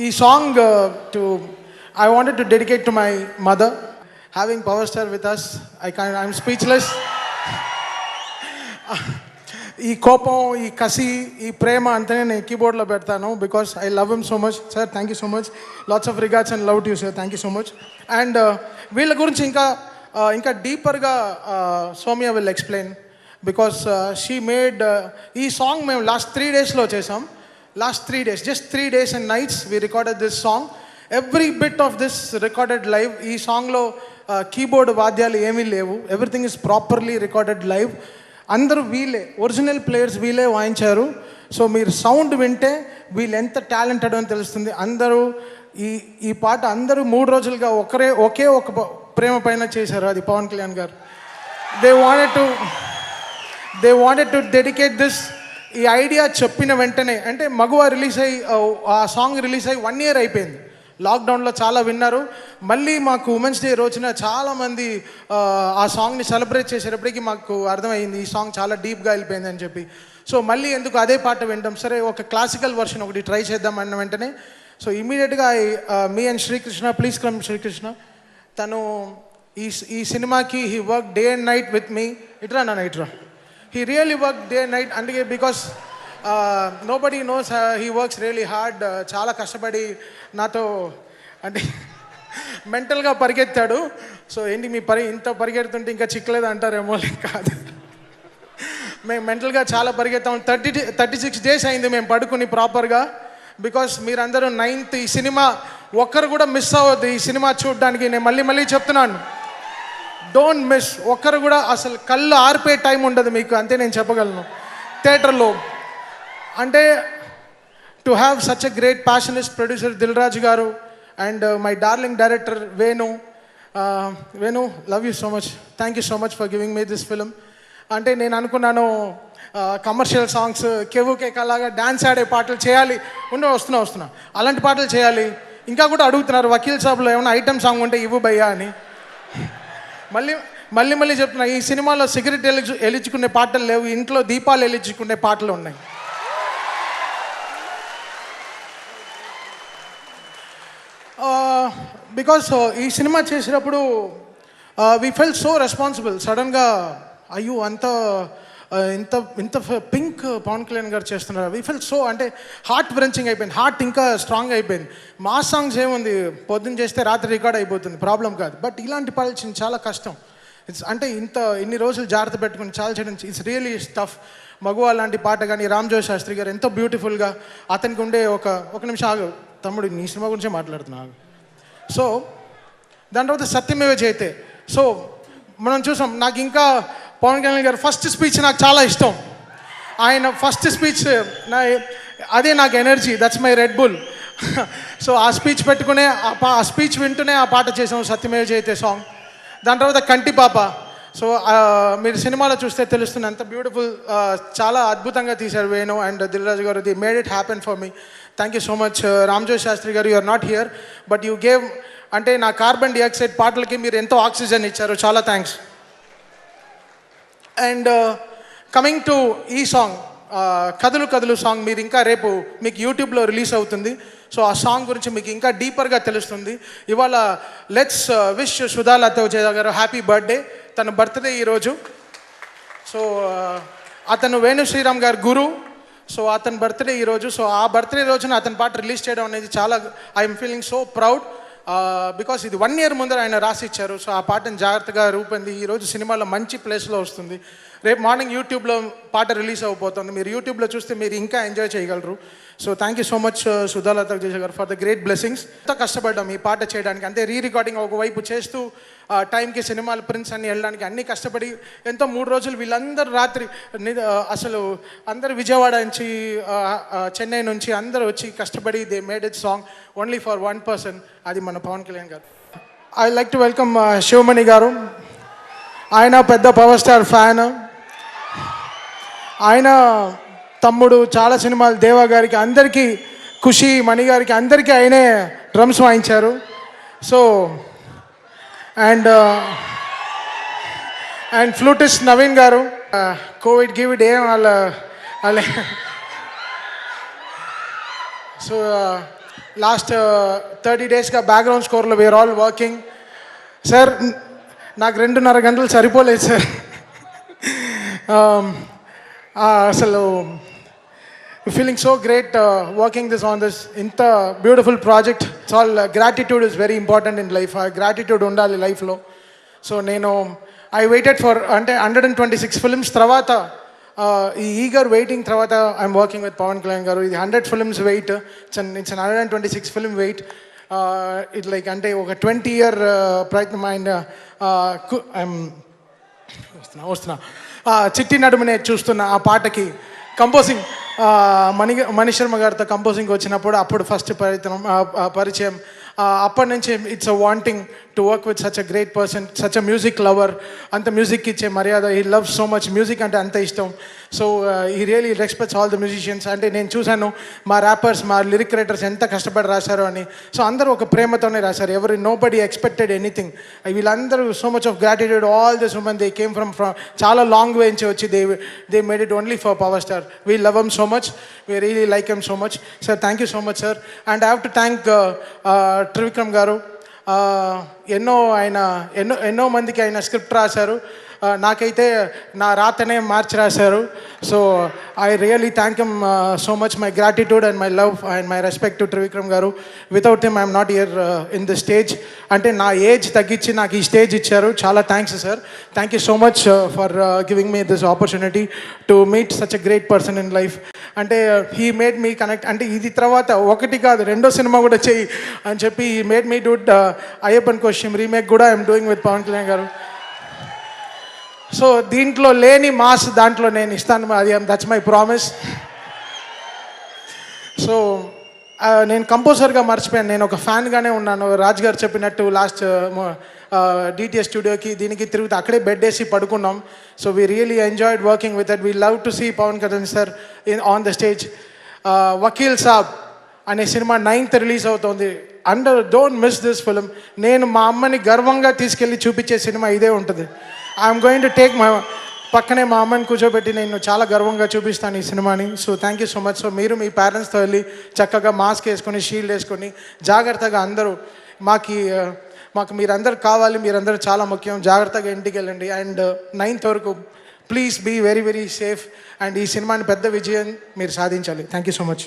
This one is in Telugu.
ఈ song I wanted to dedicate to my mother. Having Power Star with us, I'm speechless. ఈ కోపం, ఈ కసి, ఈ ప్రేమ అంతనే నేను కీబోర్డ్లో పెడతాను because I love him so much. Sir thank you so much. Lots of regards and love to you sir. Thank you so much. And వీళ్ళ గురించి ఇంకా డీపర్గా Soumya will explain because she made ఈ సాంగ్ మేము లాస్ట్ 3 daysలో చేసాం. Last 3 days, just 3 days and nights we recorded this song. Every bit of this recorded live. ఈ సాంగ్లో కీబోర్డ్ వాద్యాలు ఏమీ లేవు. Everything is properly recorded live. అందరూ వీళ్ళే, ఒరిజినల్ ప్లేయర్స్ వీళ్ళే వాయించారు. సో మీరు సౌండ్ వింటే వీళ్ళు ఎంత టాలెంటెడ్ అని తెలుస్తుంది. అందరూ ఈ పాట అందరూ 3 రోజులుగా ఒకే ఒక ప్రేమ పైన చేశారు. అది పవన్ కళ్యాణ్ గారు. They wanted to dedicate this. ఈ ఐడియా చెప్పిన వెంటనే, అంటే మగువ రిలీజ్ అయ్యి ఆ సాంగ్ రిలీజ్ అయ్యి 1 year అయిపోయింది. లాక్డౌన్లో చాలా విన్నారు. మళ్ళీ మాకు ఉమెన్స్ డే రోజున చాలామంది ఆ సాంగ్ని సెలబ్రేట్ చేసేటప్పటికి మాకు అర్థమైంది ఈ సాంగ్ చాలా డీప్గా వెళ్ళిపోయింది అని చెప్పి. సో మళ్ళీ ఎందుకు అదే పాట వింటాం, సరే ఒక క్లాసికల్ వర్షన్ ఒకటి ట్రై చేద్దాం అన్న వెంటనే సో ఇమీడియట్గా me and Srikrishna, please come Srikrishna. తను ఈ సినిమాకి he work day and night with me. ఇట్రా నా ఇట్రా. He really worked day and night, and because nobody knows he works really hard. చాలా కష్టపడి నాతో అంటే మెంటల్గా పరిగెత్తాడు. సో ఏంటి మీ ఇంత పరిగెడుతుంటే ఇంకా చిక్కలేదు అంటారేమో, కాదు, మేము మెంటల్గా చాలా పరిగెత్తాం. 36 days అయింది మేము పడుకుని ప్రాపర్గా. బికాస్ మీరందరూ 9th ఈ సినిమా ఒక్కరు కూడా మిస్ అవ్వద్దు. ఈ సినిమా చూడడానికి నేను మళ్ళీ చెప్తున్నాను, డోంట్ మిస్. ఒక్కరు కూడా అసలు కళ్ళు ఆర్పే టైం ఉండదు మీకు, అంతే నేను చెప్పగలను. థియేటర్లో అంటే to have such a great passionist producer Dil Raju గారు and my darling director Venu, love you so much. Thank you so much for giving me this film. అంటే నేను అనుకున్నాను కమర్షియల్ సాంగ్స్, కేవు కేకలాగా డ్యాన్స్ ఆడే పాటలు చేయాలి. వస్తున్నా అలాంటి పాటలు చేయాలి. ఇంకా కూడా అడుగుతున్నారు వకీల్ సాబ్లో ఏమైనా ఐటమ్ సాంగ్ ఉంటే ఇవ్వు భయ్యా అని. మళ్ళీ చెప్తున్నా, ఈ సినిమాలో సిగరెట్ వెలిగించుకునే పాటలు లేవు, ఇంట్లో దీపాలు వెలిగించుకునే పాటలు ఉన్నాయి. బికాస్ ఈ సినిమా చేసేటప్పుడు వీ ఫెల్ సో రెస్పాన్సిబుల్. సడన్గా అయ్యో ఇంత పింక్ పవన్ కళ్యాణ్ గారు చేస్తున్నారు. వీ ఫెల్ సో, అంటే హార్ట్ వ్రెంచింగ్ అయిపోయింది. హార్ట్ ఇంకా స్ట్రాంగ్ అయిపోయింది. మా సాంగ్స్ ఏముంది, పొద్దున్న చేస్తే రాత్రి రికార్డ్ అయిపోతుంది, ప్రాబ్లం కాదు. బట్ ఇలాంటి పాటలు చాలా కష్టం. అంటే ఇన్ని రోజులు జాగ్రత్త పెట్టుకుని చాలా చేయడం ఇట్స్ రియలీ టఫ్. మగువ లాంటి పాట కానీ రామ్జోయ్ శాస్త్రి గారు ఎంతో బ్యూటిఫుల్గా, అతనికి ఉండే ఒక నిమిషం ఆగు తమ్ముడు, నీ సినిమా గురించే మాట్లాడుతున్నాను. సో దాని తర్వాత సత్యమేవ జయతే. సో మనం చూసాం, నాకు ఇంకా పవన్ కళ్యాణ్ గారు ఫస్ట్ స్పీచ్ నాకు చాలా ఇష్టం. ఆయన ఫస్ట్ స్పీచ్ అదే నాకు energy, that's my red bull. So ఆ స్పీచ్ పెట్టుకునే ఆ స్పీచ్ వింటూనే ఆ పాట చేసాం, సత్యమేవ జయతే సాంగ్. దాని తర్వాత కంటి పాప. సో మీరు సినిమాలో చూస్తే తెలుస్తుంది అంత బ్యూటిఫుల్, చాలా అద్భుతంగా తీశారు వేణు అండ్ దిల్ రాజు గారు. They made it happen for me. Thank you so much. Ramjoy Shastri గారు, you are not here but you gave, అంటే నా కార్బన్ డైఆక్సైడ్ పాటలకి మీరు ఎంతో ఆక్సిజన్ ఇచ్చారు, చాలా థ్యాంక్స్. అండ్ కమింగ్ టు ఈ సాంగ్, కదులు కదులు సాంగ్, మీరు ఇంకా రేపు మీకు యూట్యూబ్లో రిలీజ్ అవుతుంది. సో ఆ సాంగ్ గురించి మీకు ఇంకా డీపర్గా తెలుస్తుంది. ఇవాళ లెట్స్ విష్ సుధాలత గారు హ్యాపీ బర్త్డే. తన బర్త్డే ఈరోజు. సో అతను వేణు శ్రీరామ్ గారు గురు. సో అతని బర్త్డే ఈరోజు. సో ఆ బర్త్డే రోజున అతని పాట రిలీజ్ చేయడం అనేది చాలా, I'm feeling so proud. Because ఇది 1 year ముందర ఆయన రాసి ఇచ్చారు. సో ఆ పాటను జాగ్రత్తగా రూపొంది ఈరోజు సినిమాలో మంచి ప్లేస్లో వస్తుంది. రేపు మార్నింగ్ యూట్యూబ్లో పాట రిలీజ్ అయిపోతుంది. మీరు యూట్యూబ్లో చూస్తే మీరు ఇంకా ఎంజాయ్ చేయగలరు. So thank you so much Sudhalatha గారు ఫర్ ద గ్రేట్ బ్లెస్సింగ్స్. ఎంతో కష్టపడ్డాం ఈ పాట చేయడానికి. అంతే రికార్డింగ్ ఒకవైపు చేస్తూ టైంకి సినిమాలు ప్రింట్స్ అన్ని వెళ్ళడానికి అన్నీ కష్టపడి ఎంతో 3 రోజులు వీళ్ళందరూ రాత్రి అసలు అందరూ విజయవాడ నుంచి చెన్నై నుంచి అందరూ వచ్చి కష్టపడి they made it song only for 1 person. అది మన Pavan Kalyan garu. I like to welcome Sivamani garu. ఆయన పెద్ద పవర్ స్టార్ ఫ్యాన్. ఆయన తమ్ముడు చాలా సినిమాలు, దేవా గారికి అందరికీ, ఖుషి మణి గారికి అందరికీ ఆయనే డ్రమ్స్ వాయించారు. సో అండ్ ఫ్లూటిస్ట్ నవీన్ గారు. కోవిడ్ గివిడ్ ఏం వాళ్ళ సో లాస్ట్ 30 డేస్గా బ్యాక్గ్రౌండ్ స్కోర్లో వీఆర్ ఆల్ వర్కింగ్. సార్ నాకు 2.5 గంటలు సరిపోలేదు సార్. అసలు feeling so great working this on this ఇంత beautiful project. It's all gratitude is very important in life. Gratitude ఉండాలి లైఫ్లో. సో నేను ఐ వెయిటెడ్ ఫర్ అంటే 126 ఫిల్మ్స్ తర్వాత ఈ ఈగర్ వెయిటింగ్ తర్వాత I'm working with Pawan Kalyan garu. ఇది 100 films wait. It's 126 film wait. It like అంటే ఒక 20 year ప్రయత్నం. అండ్ వస్తున్నా చిట్టి నడుమునే చూస్తున్న ఆ పాటకి కంపోజింగ్ మణి శర్మ గారితో కంపోజింగ్ వచ్చినప్పుడు అప్పుడు ఫస్ట్ పరిచయం. అప్పటి నుంచి it's a wanting to work with such a great person, such a music lover. అంత మ్యూజిక్ ఇచ్చే మర్యాద. He love so much music అంటే అంత ఇష్టం. So he really respects all the musicians. అంటే నేను చూశాను మా ర్యాపర్స్, మా లిరిక్ రైటర్స్ ఎంత కష్టపడి రాశారో అని. సో అందరూ ఒక ప్రేమతోనే రాశారు. ఎవరు నో బడీ ఎక్స్పెక్టెడ్ ఎనీథింగ్. వీళ్ళందరూ so much of gratitude. All this woman they came from చాలా లాంగ్ వే నుంచి వచ్చి they made it only for power star. We love him so much. We really like him so much. Sir thank you so much sir. And I have to thank Trivikram గారు. ఎన్నో మందికి ఆయన స్క్రిప్ట్ రాశారు. నాకైతే నా రాతనే మార్చి రాశారు. So I really thank him so much. My gratitude and my love and my respect to Trivikram గారు. Without him I'm not here in the stage. అంటే నా ఏజ్ తగ్గించి నాకు ఈ స్టేజ్ ఇచ్చారు. చాలా thanks sir. Thank you so much for giving me this opportunity to meet such a great person in life. అంటే హీ మేడ్ మీ కనెక్ట్. అంటే ఇది తర్వాత ఒకటి కాదు 2వ సినిమా కూడా చెయ్యి అని చెప్పి he made me do Ayyappan Koshiyum remake కూడా I'm doing with Pawan Kalyan గారు. సో దీంట్లో లేని మాస్ దాంట్లో నేను ఇస్తాను. అది దట్స్ మై ప్రామిస్. సో నేను కంపోజర్గా మర్చిపోయాను. నేను ఒక ఫ్యాన్గానే ఉన్నాను. రాజ్ గారు చెప్పినట్టు లాస్ట్ డిటిఎస్ స్టూడియోకి దీనికి తిరుగుతూ అక్కడే బెడ్ వేసి పడుకున్నాం. So we really enjoyed working with that. We love to see Pawan Kalyan sir on the stage. Vakeel Saab అనే సినిమా 9th రిలీజ్ అవుతుంది. Don't miss this film. నేను మా అమ్మని గర్వంగా తీసుకెళ్ళి చూపించే సినిమా ఇదే ఉంటుంది. ఐఎమ్ గోయింగ్ టు టేక్ పక్కనే మా అమ్మని కూర్చోబెట్టి నేను చాలా గర్వంగా చూపిస్తాను ఈ సినిమాని. So thank you so much. So మీరు మీ పేరెంట్స్తో వెళ్ళి చక్కగా మాస్క్ వేసుకొని షీల్డ్ వేసుకొని జాగ్రత్తగా అందరూ మాకు మీరందరూ కావాలి. మీరందరూ చాలా ముఖ్యం. జాగ్రత్తగా ఇంటికి వెళ్ళండి. అండ్ 9th వరకు please be very very safe. And ఈ సినిమాని పెద్ద విజయం మీరు సాధించాలి. Thank you so much.